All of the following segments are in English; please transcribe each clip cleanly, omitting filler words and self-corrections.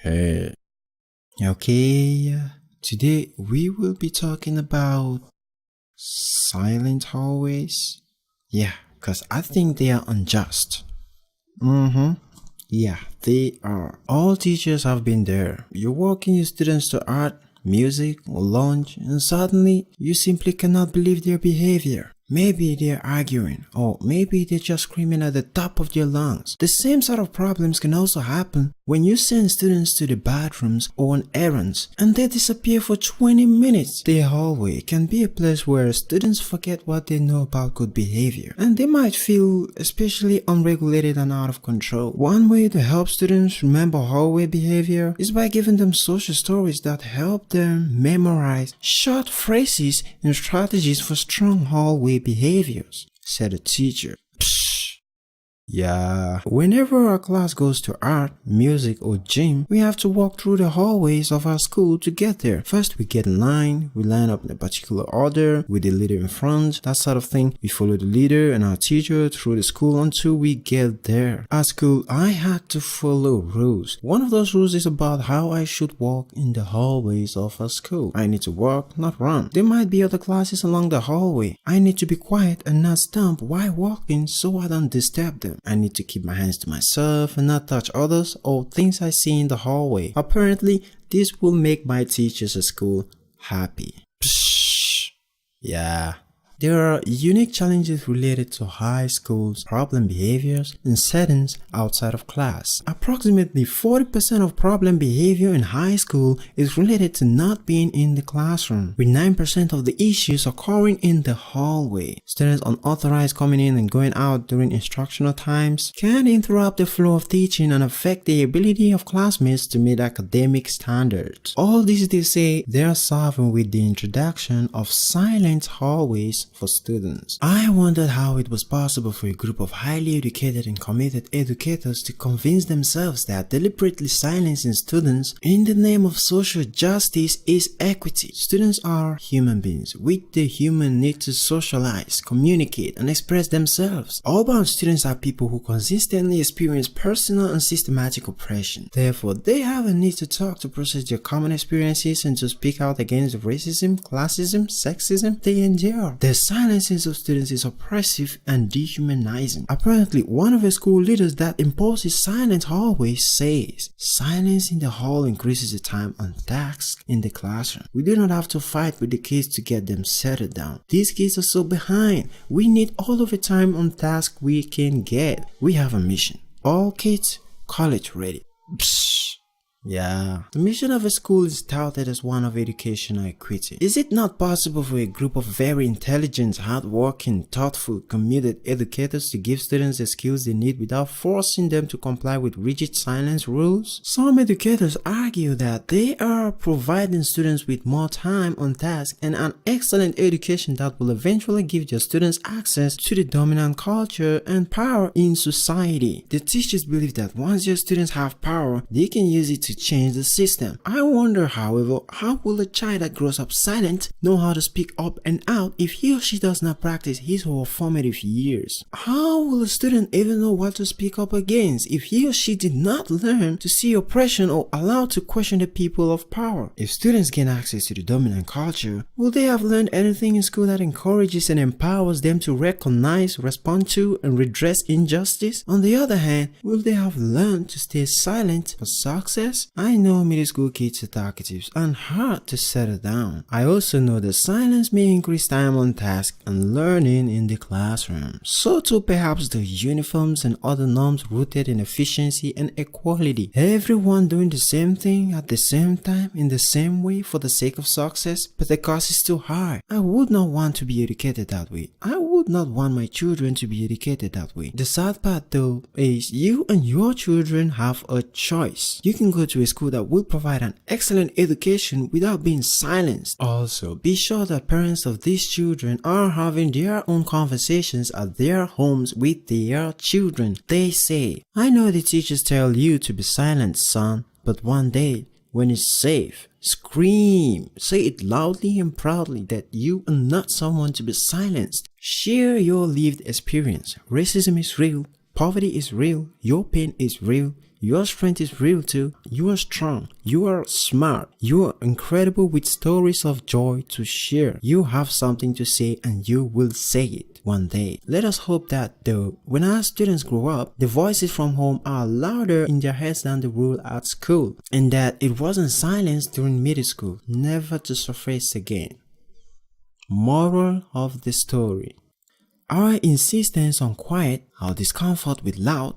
Hey. Okay, today we will be talking about silent hallways. Yeah, because I think they are unjust. Yeah, they are. All teachers have been there. You're walking your students to art, music, or lunch, and suddenly you simply cannot believe their behavior. Maybe they're arguing, or maybe they're just screaming at the top of their lungs. The same sort of problems can also happen when you send students to the bathrooms or on errands and they disappear for 20 minutes. The hallway can be a place where students forget what they know about good behavior and they might feel especially unregulated and out of control. One way to help students remember hallway behavior is by giving them social stories that help them memorize short phrases and strategies for strong hallway behaviors, said a teacher. Yeah, whenever our class goes to art, music, or gym, we have to walk through the hallways of our school to get there. First, we get in line, we line up in a particular order with the leader in front, that sort of thing. We follow the leader and our teacher through the school until we get there. At school, I had to follow rules. One of those rules is about how I should walk in the hallways of our school. I need to walk, not run. There might be other classes along the hallway. I need to be quiet and not stomp while walking so I don't disturb them. I need to keep my hands to myself and not touch others or things I see in the hallway. Apparently, this will make my teachers at school happy. Yeah. There are unique challenges related to high school's problem behaviors and settings outside of class. Approximately 40% of problem behavior in high school is related to not being in the classroom, with 9% of the issues occurring in the hallway. Students unauthorized coming in and going out during instructional times can interrupt the flow of teaching and affect the ability of classmates to meet academic standards. All this they say they are solving with the introduction of silent hallways for students. I wondered how it was possible for a group of highly educated and committed educators to convince themselves that deliberately silencing students in the name of social justice is equity. Students are human beings with the human need to socialize, communicate, and express themselves. All bound students are people who consistently experience personal and systematic oppression. Therefore, they have a need to talk to process their common experiences and to speak out against the racism, classism, sexism they endure. The silencing of students is oppressive and dehumanizing. Apparently, one of the school leaders that imposes silent hallways says, silence in the hall increases the time on task in the classroom. We do not have to fight with the kids to get them settled down. These kids are so behind. We need all of the time on task we can get. We have a mission. All kids college ready. Yeah. The mission of a school is touted as one of educational equity. Is it not possible for a group of very intelligent, hardworking, thoughtful, committed educators to give students the skills they need without forcing them to comply with rigid silence rules? Some educators argue that they are providing students with more time on task and an excellent education that will eventually give their students access to the dominant culture and power in society. The teachers believe that once their students have power, they can use it to change the system. I wonder, however, how will a child that grows up silent know how to speak up and out if he or she does not practice his or her formative years? How will a student even know what to speak up against if he or she did not learn to see oppression or allow to question the people of power? If students gain access to the dominant culture, will they have learned anything in school that encourages and empowers them to recognize, respond to, and redress injustice? On the other hand, will they have learned to stay silent for success? I know middle school kids are talkatives and hard to settle down. I also know that silence may increase time on task and learning in the classroom. So too perhaps the uniforms and other norms rooted in efficiency and equality. Everyone doing the same thing at the same time in the same way for the sake of success, but the cost is too high. I would not want to be educated that way. I would not want my children to be educated that way. The sad part though is you and your children have a choice. You can go to a school that will provide an excellent education without being silenced. Also, be sure that parents of these children are having their own conversations at their homes with their children. They say, I know the teachers tell you to be silent, son, but one day, when it's safe, scream. Say it loudly and proudly that you are not someone to be silenced. Share your lived experience. Racism is real. Poverty is real. Your pain is real. Your strength is real too. You are strong. You are smart. You are incredible with stories of joy to share. You have something to say and you will say it one day. Let us hope that though, when our students grow up, the voices from home are louder in their heads than the rule at school, and that it wasn't silenced during middle school, never to surface again. Moral of the story: our insistence on quiet, our discomfort with loud,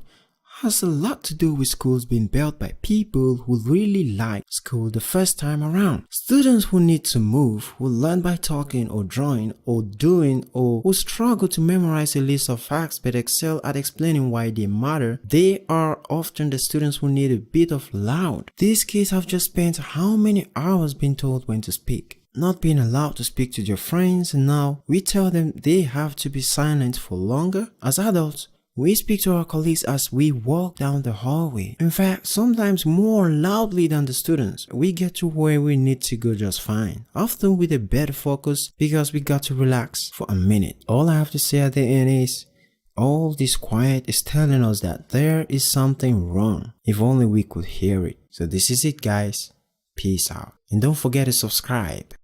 has a lot to do with schools being built by people who really like school the first time around. Students who need to move, who learn by talking or drawing or doing, or who struggle to memorize a list of facts but excel at explaining why they matter, they are often the students who need a bit of loud. These kids have just spent how many hours being told when to speak, not being allowed to speak to their friends, and now we tell them they have to be silent for longer. As adults, we speak to our colleagues as we walk down the hallway. In fact, sometimes more loudly than the students. We get to where we need to go just fine, often with a better focus because we got to relax for a minute. All I have to say at the end is, all this quiet is telling us that there is something wrong. If only we could hear it. So this is it, guys. Peace out. And don't forget to subscribe.